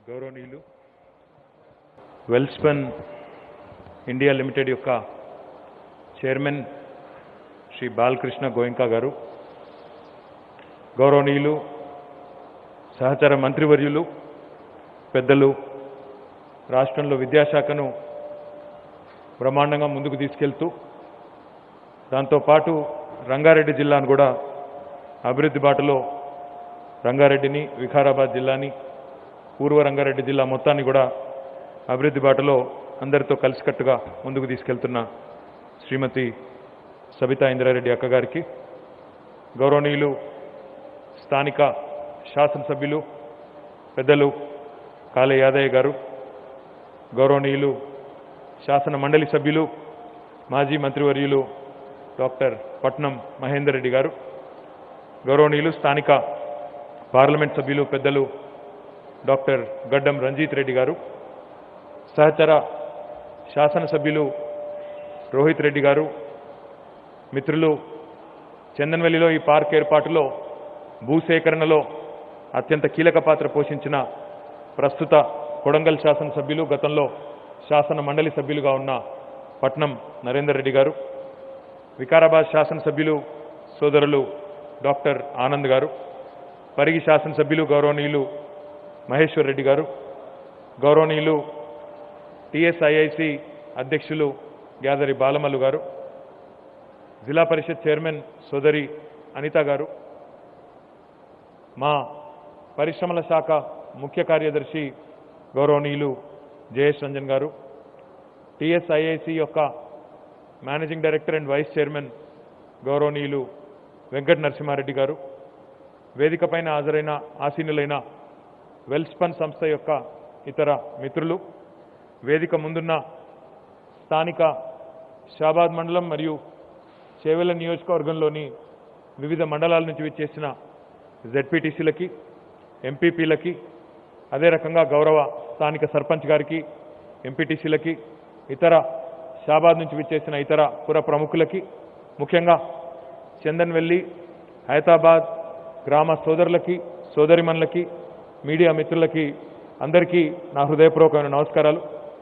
గౌరవనీయులు Welspun India limited యొక్క chairman Shri Balakrishna Goenka గారు, గౌరవనీయులు సహచర మంత్రివర్యులు, పెద్దలు, రాష్ట్రంలో విద్యాశాఖను బ్రహ్మాండంగా ముందుకు తీసుకెళ్తూ దాంతోపాటు రంగారెడ్డి జిల్లాను కూడా అభివృద్ధి బాటలో రంగారెడ్డిని, వికారాబాద్ జిల్లాని, పూర్వ రంగారెడ్డి జిల్లా మొత్తాన్ని కూడా అభివృద్ధి బాటలో అందరితో కలిసికట్టుగా ముందుకు తీసుకెళ్తున్న శ్రీమతి సబితా ఇంద్రారెడ్డి అక్క గారికి, గౌరవనీయులు స్థానిక శాసనసభ్యులు పెద్దలు కాళే యాదయ్య గారు, గౌరవనీయులు శాసన మండలి సభ్యులు మాజీ మంత్రివర్యులు డాక్టర్ పట్నం మహేందర్ రెడ్డి గారు, గౌరవనీయులు స్థానిక పార్లమెంట్ సభ్యులు పెద్దలు డాక్టర్ గడ్డం రంజిత్ రెడ్డి గారు, సహచర శాసనసభ్యులు రోహిత్ రెడ్డి గారు, మిత్రులు చందన్వెల్లిలో ఈ పార్క్ ఏర్పాటులో భూసేకరణలో అత్యంత కీలక పాత్ర పోషించిన ప్రస్తుత కొడంగల్ శాసనసభ్యులు, గతంలో శాసన మండలి సభ్యులుగా ఉన్న పట్నం నరేందర్ రెడ్డి గారు, వికారాబాద్ శాసనసభ్యులు సోదరులు డాక్టర్ ఆనంద్ గారు, పరిగి శాసనసభ్యులు గౌరవనీయులు మహేశ్వర్ రెడ్డి గారు, గౌరవనీయులు టీఎస్ఐఐసి అధ్యక్షులు గ్యాదరి బాలమల్లు గారు, జిల్లా పరిషత్ చైర్మన్ సోదరి అనిత గారు, మా పరిశ్రమల శాఖ ముఖ్య కార్యదర్శి గౌరవనీయులు జయేష్ రంజన్ గారు, టీఎస్ఐఐసి యొక్క managing director and vice chairman గౌరవనీయులు వెంకట నరసింహారెడ్డి గారు, వేదిక పైన హాజరైన ఆసీనులైన వెల్స్పన్ సంస్థ యొక్క ఇతర మిత్రులు, వేదిక ముందున్న స్థానిక షాబాద్ మండలం మరియు చేవెళ్ల నియోజకవర్గంలోని వివిధ మండలాల నుంచి విచ్చేసిన జెడ్పీటీసీలకి, ఎంపీపీలకి, అదే రకంగా గౌరవ స్థానిక సర్పంచ్ గారికి, ఎంపీటీసీలకి, ఇతర షాబాద్ నుంచి విచ్చేసిన ఇతర పుర ప్రముఖులకి, ముఖ్యంగా చందన్వెల్లి, హైదరాబాద్ గ్రామ సోదరులకి, సోదరిమణులకి, మీడియా మిత్రులకి అందరికీ నా హృదయపూర్వకమైన నమస్కారాలు.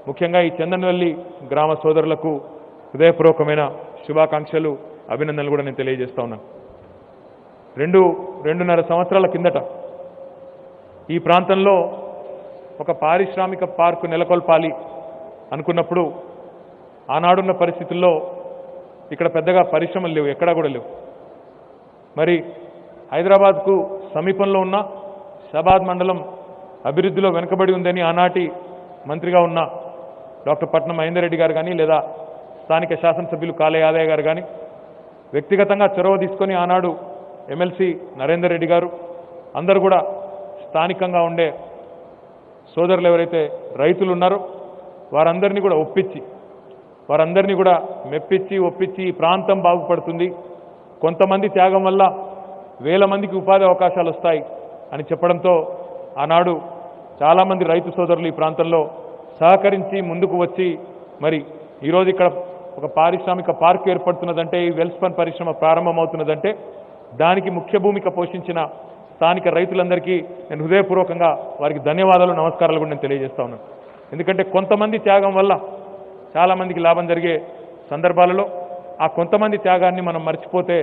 ముఖ్యంగా ఈ చందన్వెల్లి గ్రామ సోదరులకు హృదయపూర్వకమైన శుభాకాంక్షలు, అభినందనలు కూడా నేను తెలియజేస్తా ఉన్నాను. 2.5 సంవత్సరాల కిందట ఈ ప్రాంతంలో ఒక పారిశ్రామిక పార్కు నెలకొల్పాలి అనుకున్నప్పుడు ఆనాడున్న పరిస్థితుల్లో ఇక్కడ పెద్దగా పరిశ్రమలు లేవు, ఎక్కడా కూడా లేవు. మరి హైదరాబాద్కు సమీపంలో ఉన్న షాబాద్ మండలం అభివృద్ధిలో వెనుకబడి ఉందని ఆనాటి మంత్రిగా ఉన్న డాక్టర్ పట్నం మహేందర్ రెడ్డి గారు కానీ, లేదా స్థానిక శాసనసభ్యులు కాళే యాదయ్య గారు కానీ వ్యక్తిగతంగా చొరవ తీసుకొని ఆనాడు ఎమ్మెల్సీ నరేందర్ రెడ్డి గారు, అందరూ కూడా స్థానికంగా ఉండే సోదరులు ఎవరైతే రైతులు ఉన్నారో వారందరినీ కూడా ఒప్పించి, వారందరినీ కూడా మెప్పించి ఒప్పించి ఈ ప్రాంతం బాగుపడుతుంది, కొంతమంది త్యాగం వల్ల వేల మందికి ఉపాధి అవకాశాలు వస్తాయి అని చెప్పడంతో ఆనాడు చాలామంది రైతు సోదరులు ఈ ప్రాంతంలో సహకరించి ముందుకు వచ్చి మరి ఈరోజు ఇక్కడ ఒక పారిశ్రామిక పార్క్ ఏర్పడుతున్నదంటే, ఈ వెల్స్పన్ పరిశ్రమ ప్రారంభమవుతున్నదంటే దానికి ముఖ్య భూమిక పోషించిన స్థానిక రైతులందరికీ నేను హృదయపూర్వకంగా వారికి ధన్యవాదాలు, నమస్కారాలు కూడా నేను తెలియజేస్తా ఉన్నాను. ఎందుకంటే కొంతమంది త్యాగం వల్ల చాలామందికి లాభం జరిగే సందర్భాలలో ఆ కొంతమంది త్యాగాన్ని మనం మర్చిపోతే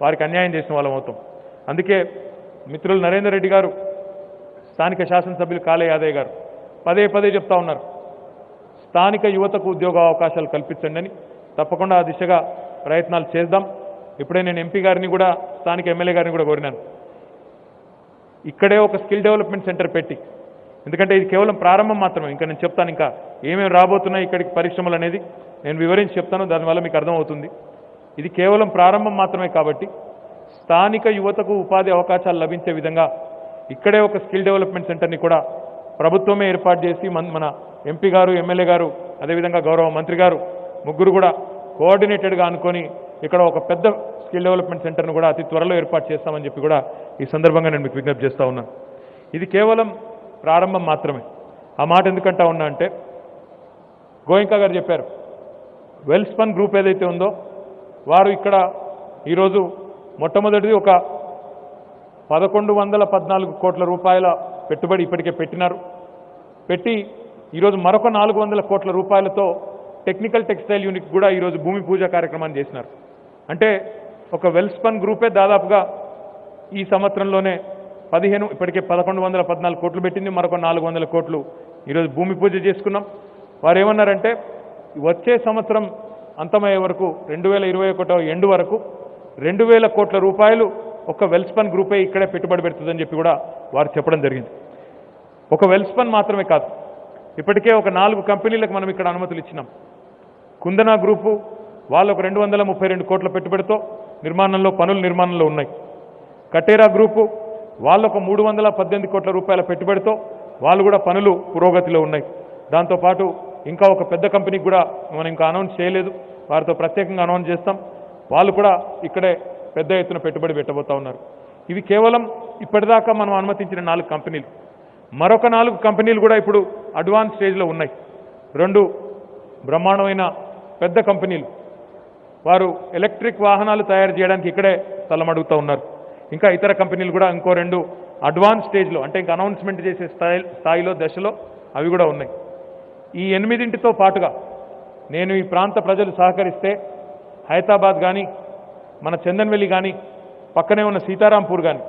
వారికి అన్యాయం చేసిన వాళ్ళం అవుతాం. అందుకే మిత్రులు నరేందర్ రెడ్డి గారు, స్థానిక శాసనసభ్యులు కాళే యాదయ్య గారు పదే పదే చెప్తా ఉన్నారు, స్థానిక యువతకు ఉద్యోగ అవకాశాలు కల్పించండి అని. తప్పకుండా ఆ దిశగా ప్రయత్నాలు చేద్దాం. ఇప్పుడే నేను ఎంపీ గారిని కూడా, స్థానిక ఎమ్మెల్యే గారిని కూడా కోరినాను, ఇక్కడే ఒక స్కిల్ డెవలప్మెంట్ సెంటర్ పెట్టి, ఎందుకంటే ఇది కేవలం ప్రారంభం మాత్రమే, ఇంకా నేను చెప్తాను ఇంకా ఏమేమి రాబోతున్నాయి ఇక్కడికి పరిశ్రమలు అనేది నేను వివరించి చెప్తాను, దానివల్ల మీకు అర్థమవుతుంది. ఇది కేవలం ప్రారంభం మాత్రమే కాబట్టి స్థానిక యువతకు ఉపాధి అవకాశాలు లభించే విధంగా ఇక్కడే ఒక స్కిల్ డెవలప్మెంట్ సెంటర్ని కూడా ప్రభుత్వమే ఏర్పాటు చేసి మన ఎంపీ గారు, ఎమ్మెల్యే గారు, అదేవిధంగా గౌరవ మంత్రి గారు ముగ్గురు కూడా కోఆర్డినేటెడ్గా అనుకొని ఇక్కడ ఒక పెద్ద స్కిల్ డెవలప్మెంట్ సెంటర్ను కూడా అతి త్వరలో ఏర్పాటు చేస్తామని చెప్పి కూడా ఈ సందర్భంగా నేను మీకు విజ్ఞప్తి చేస్తా ఉన్నాను. ఇది కేవలం ప్రారంభం మాత్రమే. ఆ మాట ఎందుకంటా ఉన్నా అంటే గోయంకా గారు చెప్పారు, వెల్స్పన్ గ్రూప్ ఏదైతే ఉందో వారు ఇక్కడ ఈరోజు మొట్టమొదటిది ఒక 1114 కోట్ల రూపాయల పెట్టుబడి ఇప్పటికే పెట్టినారు. పెట్టి ఈరోజు మరొక 400 కోట్ల రూపాయలతో టెక్నికల్ టెక్స్టైల్ యూనిట్ కూడా ఈరోజు భూమి పూజ కార్యక్రమాన్ని చేసినారు. అంటే ఒక వెల్స్పన్ గ్రూపే దాదాపుగా ఈ సంవత్సరంలోనే ఇప్పటికే 1114 కోట్లు పెట్టింది, మరొక 400 కోట్లు ఈరోజు భూమి పూజ చేసుకున్నాం. వారు ఏమన్నారంటే వచ్చే సంవత్సరం అంతమయ్యే వరకు 2021 ఎండ్ వరకు 2000 కోట్ల రూపాయలు ఒక వెల్స్పన్ గ్రూపే ఇక్కడే పెట్టుబడి పెడుతుందని చెప్పి కూడా వారు చెప్పడం జరిగింది. ఒక వెల్స్పన్ మాత్రమే కాదు, ఇప్పటికే ఒక 4 కంపెనీలకు మనం ఇక్కడ అనుమతులు ఇచ్చినాం. కుందనా గ్రూపు వాళ్ళు ఒక 232 కోట్ల పెట్టుబడితో నిర్మాణంలో ఉన్నాయి. కటేరా గ్రూపు వాళ్ళు ఒక 318 కోట్ల రూపాయల పెట్టుబడితో వాళ్ళు కూడా పనులు పురోగతిలో ఉన్నాయి. దాంతోపాటు ఇంకా ఒక పెద్ద కంపెనీకి కూడా మనం ఇంకా అనౌన్స్ చేయలేదు, వారితో ప్రత్యేకంగా అనౌన్స్ చేస్తాం. వాళ్ళు కూడా ఇక్కడే పెద్ద ఎత్తున పెట్టుబడి పెట్టబోతా ఉన్నారు. ఇవి కేవలం ఇప్పటిదాకా మనం అనుమతించిన 4 కంపెనీలు. మరొక 4 కంపెనీలు కూడా ఇప్పుడు అడ్వాన్స్ స్టేజ్లో ఉన్నాయి. 2 బ్రహ్మాండమైన పెద్ద కంపెనీలు, వారు ఎలక్ట్రిక్ వాహనాలు తయారు చేయడానికి ఇక్కడే స్థలం అడుగుతూ ఉన్నారు. ఇంకా ఇతర కంపెనీలు కూడా ఇంకో 2 అడ్వాన్స్ స్టేజ్లో, అంటే ఇంకా అనౌన్స్మెంట్ చేసే స్థాయిలో దశలో అవి కూడా ఉన్నాయి. ఈ 8తో పాటుగా నేను ఈ ప్రాంత ప్రజలు సహకరిస్తే హైదరాబాద్ కానీ, మన చందన్వెల్లి కానీ, పక్కనే ఉన్న సీతారాంపూర్ కానీ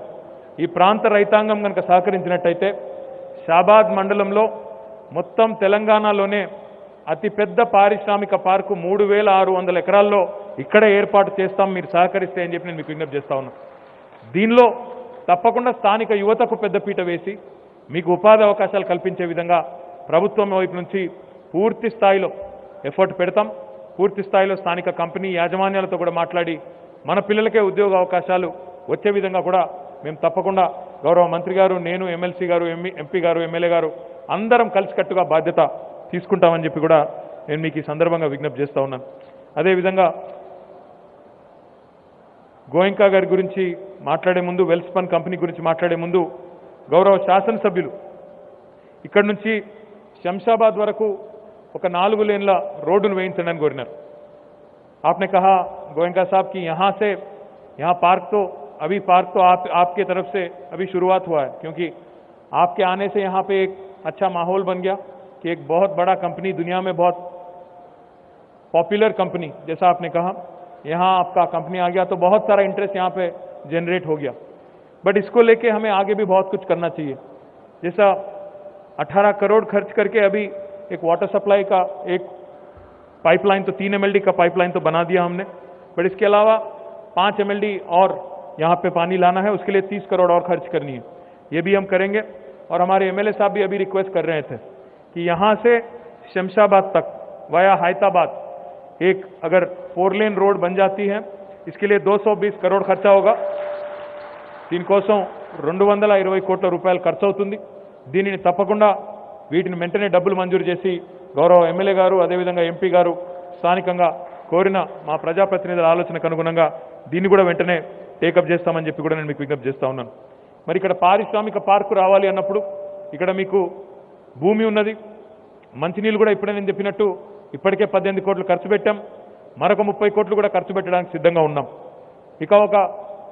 ఈ ప్రాంత రైతాంగం కనుక సహకరించినట్టయితే షాబాద్ మండలంలో మొత్తం తెలంగాణలోనే అతిపెద్ద పారిశ్రామిక పార్కు 3600 ఎకరాల్లో ఇక్కడే ఏర్పాటు చేస్తాం, మీరు సహకరిస్తే అని చెప్పి నేను మీకు విజ్ఞప్తి చేస్తా ఉన్నాను. దీనిలో తప్పకుండా స్థానిక యువతకు పెద్దపీట వేసి మీకు ఉపాధి అవకాశాలు కల్పించే విధంగా ప్రభుత్వం వైపు నుంచి పూర్తి స్థాయిలో ఎఫర్ట్ పెడతాం. పూర్తి స్థాయిలో స్థానిక కంపెనీ యాజమాన్యాలతో కూడా మాట్లాడి మన పిల్లలకే ఉద్యోగ అవకాశాలు వచ్చే విధంగా కూడా మేము తప్పకుండా గౌరవ మంత్రి గారు, నేను, ఎమ్మెల్సీ గారు, ఎంపీ గారు, ఎమ్మెల్యే గారు అందరం కలిసికట్టుగా బాధ్యత తీసుకుంటామని చెప్పి కూడా నేను మీకు ఈ సందర్భంగా విజ్ఞప్తి చేస్తూ ఉన్నాను. అదేవిధంగా గోయంకా గారి గురించి మాట్లాడే ముందు, వెల్స్పన్ కంపెనీ గురించి మాట్లాడే ముందు గౌరవ శాసనసభ్యులు ఇక్కడ నుంచి శంషాబాద్ వరకు ఒక 4 లేన్ల రోడ్డును వేయించడానికి కోరినారు. आपने कहा गोयनका साहब कि यहाँ पार्क तो आपके तरफ से अभी शुरुआत हुआ है, क्योंकि आपके आने से यहाँ पे एक अच्छा माहौल बन गया कि एक बहुत बड़ा कंपनी, दुनिया में बहुत पॉपुलर कंपनी जैसा आपने कहा, यहाँ आपका कंपनी आ गया तो बहुत सारा इंटरेस्ट यहाँ पे जनरेट हो गया. बट इसको लेके हमें आगे भी बहुत कुछ करना चाहिए. जैसा 18 करोड़ खर्च करके अभी एक वाटर सप्लाई का एक पाइपलाइन, तो 3 MLD का पाइपलाइन तो बना दिया हमने, बट इसके अलावा 5 MLD और यहाँ पे पानी लाना है, उसके लिए 30 करोड़ और खर्च करनी है. ये भी हम करेंगे. और हमारे एमएलए साहब भी अभी रिक्वेस्ट कर रहे थे कि यहाँ से शमशाबाद तक वाया हैदराबाद एक अगर 4 लेन रोड बन जाती है, इसके लिए 220 करोड़ खर्चा होगा. దీనికోసం 220 కోట్ల రూపాయలు ఖర్చు అవుతుంది. దీనిని తప్పకుండా వీటిని వెంటనే డబ్బులు మంజూరు చేసి గౌరవ ఎమ్మెల్యే గారు, అదేవిధంగా ఎంపీ గారు స్థానికంగా కోరిన మా ప్రజాప్రతినిధుల ఆలోచనకు అనుగుణంగా దీన్ని కూడా వెంటనే టేకప్ చేస్తామని చెప్పి కూడా నేను మీకు విజ్ఞప్తి చేస్తా ఉన్నాను. మరి ఇక్కడ పారిశ్రామిక పార్కు రావాలి అన్నప్పుడు ఇక్కడ మీకు భూమి ఉన్నది, మంచినీళ్ళు కూడా ఇప్పుడే నేను చెప్పినట్టు ఇప్పటికే 18 కోట్లు ఖర్చు పెట్టాం, మరొక 30 కోట్లు కూడా ఖర్చు పెట్టడానికి సిద్ధంగా ఉన్నాం. ఇక ఒక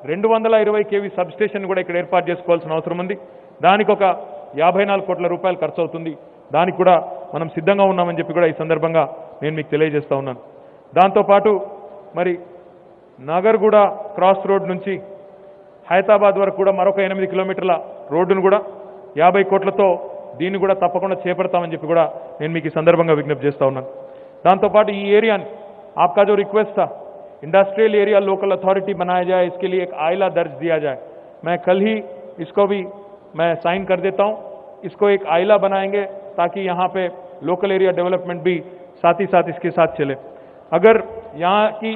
220 kV సబ్ స్టేషన్ కూడా ఇక్కడ ఏర్పాటు చేసుకోవాల్సిన అవసరం ఉంది. దానికి ఒక 54 కోట్ల రూపాయలు ఖర్చు అవుతుంది. దానికి కూడా మనం సిద్ధంగా ఉన్నామని చెప్పి కూడా ఈ సందర్భంగా నేను మీకు తెలియజేస్తా ఉన్నాను. దాంతోపాటు మరి నాగర్గూడ క్రాస్ రోడ్ నుంచి హైదరాబాద్ వరకు కూడా మరొక 8 కిలోమీటర్ల రోడ్డును కూడా 50 కోట్లతో దీన్ని కూడా తప్పకుండా చేపడతామని చెప్పి కూడా నేను మీకు ఈ సందర్భంగా విజ్ఞప్తి చేస్తా ఉన్నాను. దాంతోపాటు ఈ ఏరియాని आपका जो रिक्वेस्ट था इंडस्ट्रियल एरिया लोकल अथॉरिटी बनाया जाए, इसके लिए एक आइला दर्ज दिया जाए, मैं कल ही इसको भी मैं साइन कर देता हूं. इसको एक आइला बनाएंगे ताकि यहाँ पे लोकल एरिया डेवलपमेंट भी साथ ही साथ इसके साथ चले. अगर यहाँ की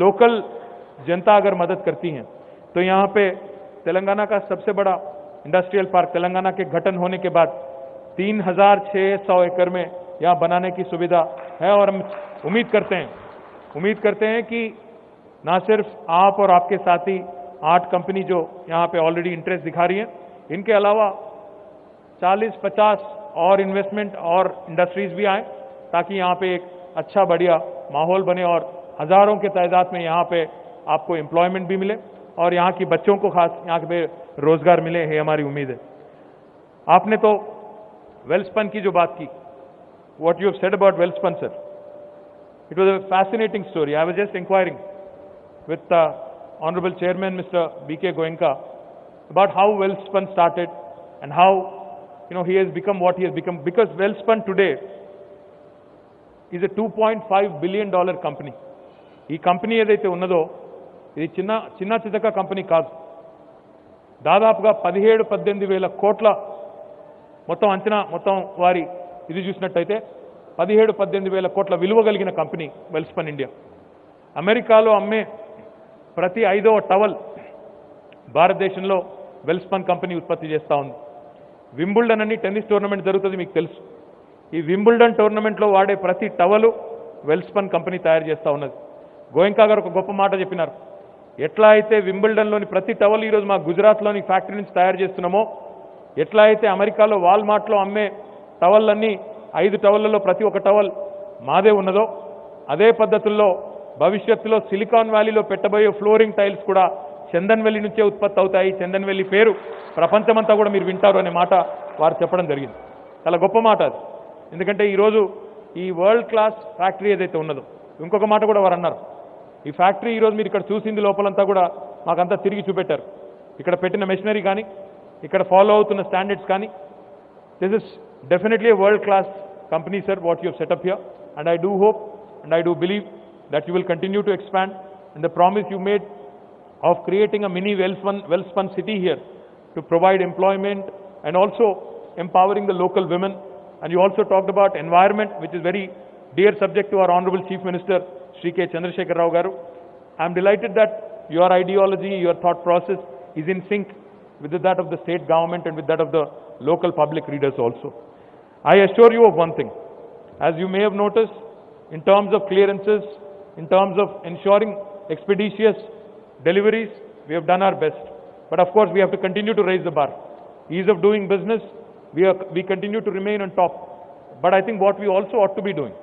लोकल जनता अगर मदद करती है तो यहाँ पे तेलंगाना का सबसे बड़ा इंडस्ट्रियल पार्क तेलंगाना के गठन होने के बाद 3600 एकड़ में यहाँ बनाने की सुविधा है. और हम उम्मीद करते हैं कि ना सिर्फ आप और आपके साथी 8 कंपनी जो यहाँ पे ऑलरेडी इंटरेस्ट दिखा रही हैं, इनके अलावा 40-50 और इन्वेस्टमेंट और इंडस्ट्रीज भी आए ताकि यहाँ पे एक अच्छा बढ़िया माहौल बने और हजारों के तादाद में यहाँ पे आपको एम्प्लॉयमेंट भी मिले और यहाँ की बच्चों को खास यहाँ पे रोजगार मिले है हमारी उम्मीद है. आपने तो वेल्सपन की जो बात की, what you have said about Welspun, sir, it was a fascinating story. I was just inquiring with the Honorable Chairman, Mr. B.K. Goenka, about how Welspun started and how, he has become what he has become. Because Welspun today is a $2.5 billion company. ఈ company ఏదైతే ఉన్నదో ఇది చిన్న చితక company కాదు. దాదాపుగా 17-18 వేల కోట్ల మొత్తం అంచనా, మొత్తం వారి ఇది చూసినట్టయితే 17-18 వేల కోట్ల విలువ కలిగిన కంపెనీ వెల్స్పన్ ఇండియా. అమెరికాలో అమ్మే ప్రతి 5వ టవల్ భారతదేశంలో వెల్స్పన్ కంపెనీ ఉత్పత్తి చేస్తూ ఉంది. వింబుల్డన్ అని టెన్నిస్ టోర్నమెంట్ జరుగుతుంది, మీకు తెలుసు. ఈ వింబుల్డన్ టోర్నమెంట్లో వాడే ప్రతి టవలు వెల్స్పన్ కంపెనీ తయారు చేస్తూ ఉన్నది. గోయంకా గారు ఒక గొప్ప మాట చెప్పినారు. ఎట్లా అయితే వింబుల్డన్లోని ప్రతి టవల్ ఈరోజు మా గుజరాత్లోని ఫ్యాక్టరీ నుంచి తయారు చేస్తున్నామో, ఎట్లా అయితే అమెరికాలో వాల్మార్ట్లో అమ్మే టవల్లన్నీ 5 టవల్లలో ప్రతి ఒక్క టవల్ మాదే ఉన్నదో, అదే పద్ధతుల్లో భవిష్యత్తులో సిలికాన్ వ్యాలీలో పెట్టబోయే ఫ్లోరింగ్ టైల్స్ కూడా చందన్ వెల్లి నుంచే ఉత్పత్తి అవుతాయి. చందన్ వెల్లి పేరు ప్రపంచమంతా కూడా మీరు వింటారు అనే మాట వారు చెప్పడం జరిగింది. చాలా గొప్ప మాట అది. ఎందుకంటే ఈరోజు ఈ వరల్డ్ క్లాస్ ఫ్యాక్టరీ ఏదైతే ఉన్నదో, ఇంకొక మాట కూడా వారు అన్నారు, ఈ ఫ్యాక్టరీ ఈరోజు మీరు ఇక్కడ చూసింది లోపలంతా కూడా మాకంతా తిరిగి చూపెట్టారు. ఇక్కడ పెట్టిన మెషినరీ కానీ, ఇక్కడ ఫాలో అవుతున్న స్టాండర్డ్స్ కానీ, this is definitely A world class company, sir, what you have setup here. And I do hope and I do believe that you will continue to expand, and the promise you made of creating a mini Welspun city here to provide employment and also empowering the local women. And you also talked about environment, which is very dear subject to our Honorable Chief Minister, Shri K. Chandrasekhar Rao Garu. I am delighted that your ideology, your thought process is in sync with that of the state government and with that of the local public leaders also. I assure you of one thing, as you may have noticed, in terms of clearances, in terms of ensuring expeditious deliveries, we have done our best. But of course, we have to continue to raise the bar. Ease of doing business, we continue to remain on top. But I think what we also ought to be doing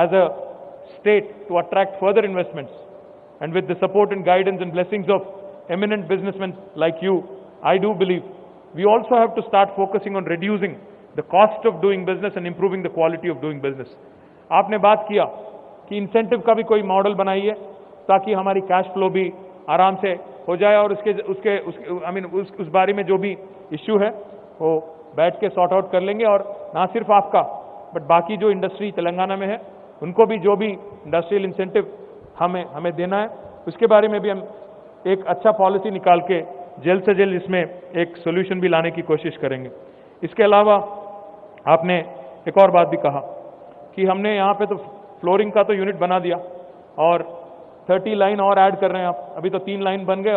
as a state to attract further investments, and with the support and guidance and blessings of eminent businessmen like you, I do believe we also have to start focusing on reducing the cost of doing business and improving the quality of doing business. आपने बात किया कि incentive का भी कोई model बनाइए ताकि हमारी कैश फ्लो भी आराम से हो जाए, और उस बारे में जो भी इश्यू है वो बैठ के सॉर्ट आउट कर लेंगे. और ना सिर्फ आपका बट बाकी जो इंडस्ट्री तेलंगाना में है उनको भी जो भी इंडस्ट्रियल इंसेंटिव हमें देना है, उसके बारे में भी हम एक अच्छा पॉलिसी निकाल के जल्द से जल्द इसमें एक सोल्यूशन भी लाने की कोशिश करेंगे. इसके अलावा आपने एक और बात भी कहा कि हमने यहाँ पे तो फ्लोरिंग का तो यूनिट बना दिया और 30 लाइन और ऐड कर रहे हैं आप. अभी तो 3 लाइन बन गए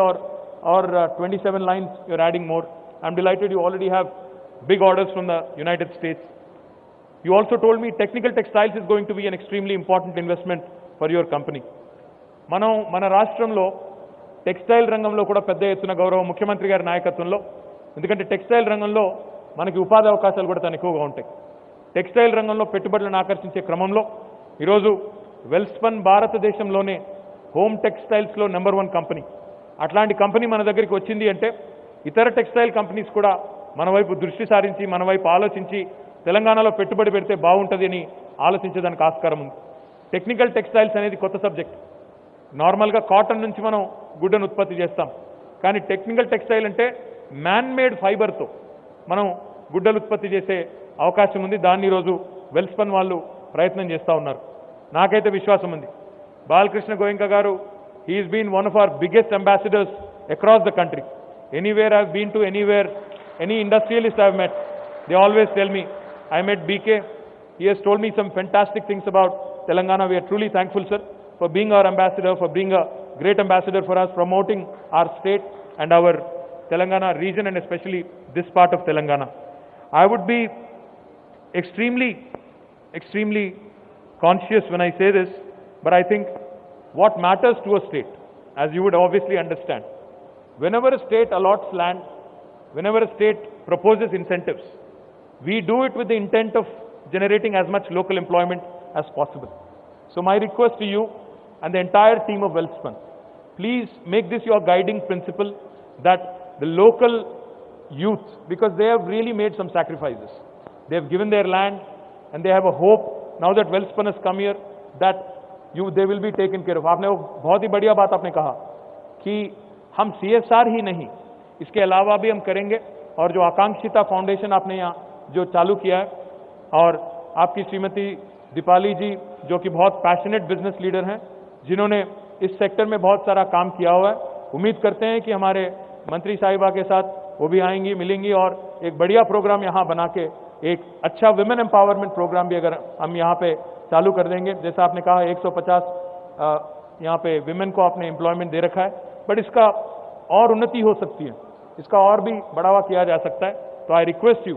और 27 lines you are adding more. I am delighted you already have big orders from the United States. You also told me technical textiles is going to be an extremely important investment for your company. మన రాష్ట్రంలో textile రంగంలో కూడా పెద్ద ఎత్తున గౌరవ ముఖ్యమంత్రి గారి నాయకత్వంలో, ఎందుకంటే టెక్స్టైల్ రంగంలో మనకి ఉపాధి అవకాశాలు కూడా చాలా ఎక్కువగా ఉంటాయి. టెక్స్టైల్ రంగంలో పెట్టుబడులను ఆకర్షించే క్రమంలో ఈరోజు వెల్స్పన్ భారతదేశంలోనే హోమ్ టెక్స్టైల్స్లో నెంబర్ 1 కంపెనీ. అట్లాంటి కంపెనీ మన దగ్గరికి వచ్చింది అంటే ఇతర టెక్స్టైల్ కంపెనీస్ కూడా మన వైపు దృష్టి సారించి, మన వైపు ఆలోచించి తెలంగాణలో పెట్టుబడి పెడితే బాగుంటుంది అని ఆలోచించడానికి ఆస్కారం ఉంది. టెక్నికల్ టెక్స్టైల్స్ అనేది కొత్త సబ్జెక్ట్. నార్మల్గా కాటన్ నుంచి మనం గుడ్డను ఉత్పత్తి చేస్తాం, కానీ టెక్నికల్ టెక్స్టైల్ అంటే మ్యాన్ మేడ్ ఫైబర్తో మనం గుడ్డలు ఉత్పత్తి చేసే అవకాశం ఉంది. దాన్ని ఈరోజు వెల్స్పన్ వాళ్ళు ప్రయత్నం చేస్తూ ఉన్నారు. నాకైతే విశ్వాసం ఉంది. బాలకృష్ణ గోయంకా గారు, he has been one of our biggest ambassadors across the country. Anywhere I've been to, anywhere, any industrialist I've met, they always tell me, I met BK, he has told me some fantastic things about Telangana. We are truly thankful, sir, for being our ambassador, for being a great ambassador for us, promoting our state and our Telangana region, and especially this part of Telangana. I would be extremely conscious when I say this, but I think what matters to a state, as you would obviously understand, whenever a state allots land, whenever a state proposes incentives, we do it with the intent of generating as much local employment as possible. So my request to you and the entire team of Welspun, please make this your guiding principle, that the local youth, because they have really made some sacrifices, they have given their land, and they have a hope now that Welspun has come here that they will be taken care of. आपने वो बहुत ही बढ़िया बात आपने कहा कि हम CSR ही नहीं, इसके अलावा भी हम करेंगे, और जो आकांक्षिता फाउंडेशन आपने यहाँ जो चालू किया है, और आपकी श्रीमती दीपाली जी जो कि बहुत पैशनेट बिजनेस लीडर हैं, जिन्होंने इस सेक्टर में बहुत सारा काम किया हुआ है, उम्मीद करते हैं कि हमारे मंत्री साहिबा के साथ वो भी आएंगी, मिलेंगी, और एक बढ़िया प्रोग्राम यहाँ बना के एक अच्छा विमेन एम्पावरमेंट प्रोग्राम भी अगर हम यहाँ पे चालू कर देंगे, जैसा आपने कहा 150 यहाँ पे विमेन को आपने एम्प्लॉयमेंट दे रखा है, बट इसका और उन्नति हो सकती है, इसका और भी बढ़ावा किया जा सकता है. तो I request you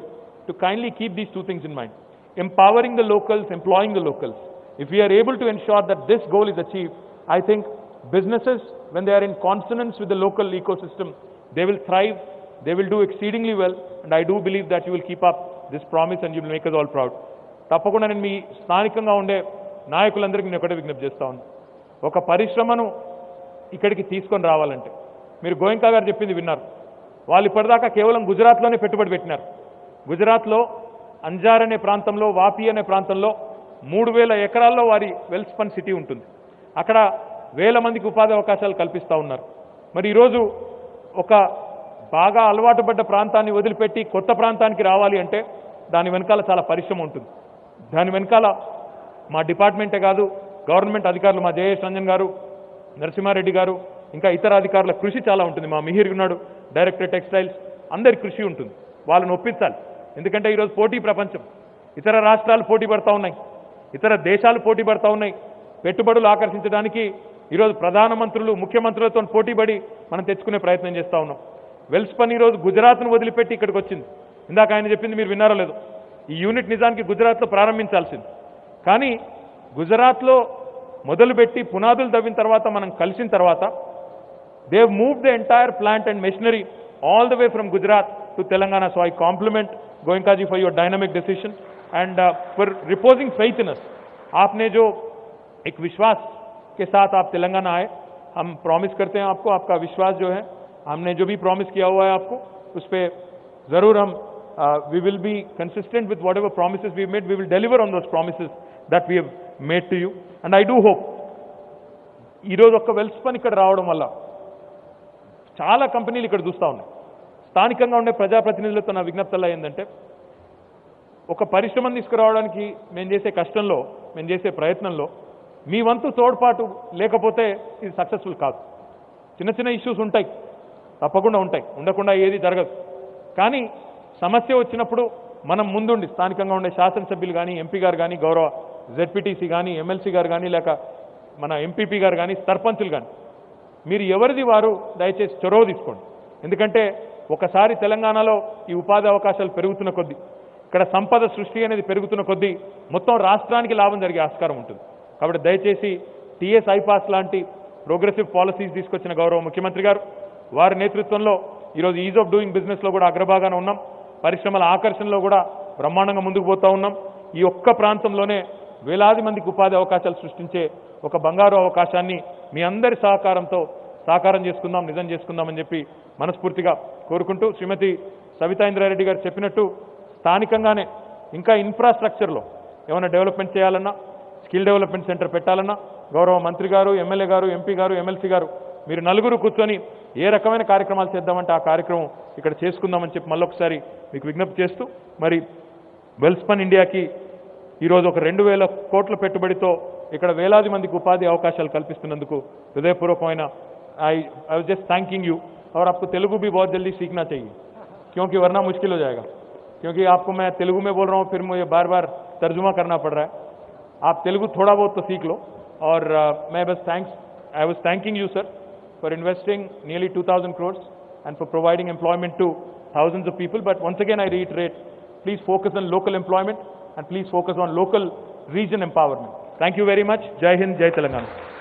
to kindly keep these two things in mind, empowering the locals, employing the locals. If we are able to ensure that this goal is achieved, I think businesses, when they are in consonance with the local ecosystem, they will thrive, they will do exceedingly well, and I do believe that you will keep up this promise and you will make us all proud. తప్పకుండా నేను మీ స్థానికంగా ఉండే నాయకులందరికీ నేను ఒకటే విజ్ఞప్తి చేస్తా ఉన్నాను. ఒక పరిశ్రమను ఇక్కడికి తీసుకొని రావాలంటే మీరు గోయంకా గారు చెప్పింది విన్నారు. వాళ్ళు ఇప్పటిదాకా కేవలం గుజరాత్లోనే పెట్టుబడి పెట్టినారు. గుజరాత్లో అంజార్ అనే ప్రాంతంలో, వాపి అనే ప్రాంతంలో 3000 ఎకరాల్లో వారి వెల్స్పన్ సిటీ ఉంటుంది. అక్కడ వేల మందికి ఉపాధి అవకాశాలు కల్పిస్తూ ఉన్నారు. మరి ఈరోజు ఒక బాగా అలవాటు పడ్డ ప్రాంతాన్ని వదిలిపెట్టి కొత్త ప్రాంతానికి రావాలి అంటే దాని వెనకాల చాలా పరిశ్రమ ఉంటుంది. దాని వెనకాల మా డిపార్ట్మెంటే కాదు, గవర్నమెంట్ అధికారులు, మా జయేష్ రంజన్ గారు, నరసింహారెడ్డి గారు, ఇంకా ఇతర అధికారుల కృషి చాలా ఉంటుంది. మా మిహిర్ ఉన్నాడు, డైరెక్టర్ టెక్స్టైల్స్, అందరి కృషి ఉంటుంది. వాళ్ళని ఒప్పించాలి. ఎందుకంటే ఈరోజు పోటీ ప్రపంచం, ఇతర రాష్ట్రాలు పోటీ పడతా ఉన్నాయి, ఇతర దేశాలు పోటీ పడతా ఉన్నాయి. పెట్టుబడులు ఆకర్షించడానికి ఈరోజు ప్రధానమంత్రులు, ముఖ్యమంత్రులతో పోటీపడి మనం తెచ్చుకునే ప్రయత్నం చేస్తూ ఉన్నాం. వెల్స్పన్ ఈరోజు గుజరాత్ను వదిలిపెట్టి ఇక్కడికి వచ్చింది. ఇందాక ఆయన చెప్పింది మీరు విన్నారో లేదో, ఈ యూనిట్ నిజానికి గుజరాత్లో ప్రారంభించాల్సింది. కానీ గుజరాత్లో మొదలుపెట్టి పునాదులు తవ్విన తర్వాత మనం కలిసిన తర్వాత they have moved the entire plant and machinery all the way from Gujarat to Telangana. So I compliment Goenka ji for your dynamic decision and for reposing faith in us. आपने जो एक विश्वास के साथ आप तेलंगाना आए, हम प्रॉमिस करते हैं आपको, आपका विश्वास जो है, हमने जो भी प्रॉमिस किया हुआ है आपको, उस पर जरूर हम we will be consistent with whatever promises we made. We will deliver on those promises that we have made to you. And I do hope ఈ రోజు ఒక్క వెల్స్పన్ ఇక్కడ రావడం వల్ల చాలా కంపెనీలు ఇక్కడ చూస్తూ ఉన్నాయి. స్థానికంగా ఉండే ప్రజాప్రతినిధులతో నా విజ్ఞప్తులు ఏంటంటే, ఒక పరిశ్రమను తీసుకురావడానికి మేము చేసే కష్టంలో, మేము చేసే ప్రయత్నంలో మీ వంతు తోడ్పాటు లేకపోతే ఇది సక్సెస్ఫుల్ కాదు. చిన్న చిన్న ఇష్యూస్ ఉంటాయి, తప్పకుండా ఉంటాయి, ఉండకుండా ఏది జరగదు. కానీ సమస్య వచ్చినప్పుడు మనం ముందుండి స్థానికంగా ఉండే శాసనసభ్యులు కానీ, ఎంపీ గారు కానీ, గౌరవ జెడ్పీటీసీ కానీ, ఎమ్మెల్సీ గారు కానీ, లేక మన ఎంపీపీ గారు కానీ, సర్పంచులు కానీ, మీరు ఎవరిది వారు దయచేసి చొరవ తీసుకోండి. ఎందుకంటే ఒకసారి తెలంగాణలో ఈ ఉపాధి అవకాశాలు పెరుగుతున్న కొద్దీ, ఇక్కడ సంపద సృష్టి అనేది పెరుగుతున్న కొద్దీ మొత్తం రాష్ట్రానికి లాభం జరిగే ఆస్కారం ఉంటుంది. కాబట్టి దయచేసి టీఎస్ ఐపాస్ లాంటి ప్రోగ్రెసివ్ పాలసీస్ తీసుకొచ్చిన గౌరవ ముఖ్యమంత్రి గారు, వారి నేతృత్వంలో ఈరోజు ఈజ్ ఆఫ్ డూయింగ్ బిజినెస్లో కూడా అగ్రభాగాన ఉన్నాం, పరిశ్రమల ఆకర్షణలో కూడా బ్రహ్మాండంగా ముందుకు పోతూ ఉన్నాం. ఈ ఒక్క ప్రాంతంలోనే వేలాది మందికి ఉపాధి అవకాశాలు సృష్టించే ఒక బంగారు అవకాశాన్ని మీ అందరి సహకారంతో సాకారం చేసుకుందాం, నిజం చేసుకుందామని చెప్పి మనస్ఫూర్తిగా కోరుకుంటూ, శ్రీమతి సవితా ఇంద్రారెడ్డి గారు చెప్పినట్టు స్థానికంగానే ఇంకా ఇన్ఫ్రాస్ట్రక్చర్లో ఏమైనా డెవలప్మెంట్ చేయాలన్నా, స్కిల్ డెవలప్మెంట్ సెంటర్ పెట్టాలన్నా, గౌరవ మంత్రి గారు, ఎమ్మెల్యే గారు, ఎంపీ గారు, ఎమ్మెల్సీ గారు, మీరు నలుగురు కూర్చొని ఏ రకమైన కార్యక్రమాలు చేద్దామంటే ఆ కార్యక్రమం ఇక్కడ చేసుకుందామని చెప్పి మళ్ళొకసారి మీకు విజ్ఞప్తి చేస్తూ, మరి వెల్స్పన్ ఇండియాకి ఈరోజు ఒక 2000 కోట్ల పెట్టుబడితో ఇక్కడ వేలాది మందికి ఉపాధి అవకాశాలు కల్పిస్తున్నందుకు హృదయపూర్వకమైన I was just thanking you. और आपको तेलुगु भी बहुत जल्दी सीखना चाहिए, क्योंकि वरना मुश्किल हो जाएगा, क्योंकि आपको मैं तेलुगु में बोल रहा हूँ, फिर मुझे बार बार तर्जुमा करना पड़ रहा है. आप तेलुगु थोड़ा बहुत तो सीख लो. और मैं बस I was thanking you sir for investing nearly 2000 crores and for providing employment to thousands of people. But once again I reiterate, please focus on local employment and please focus on local region empowerment. Thank you very much. Jai Hind, Jai Telangana.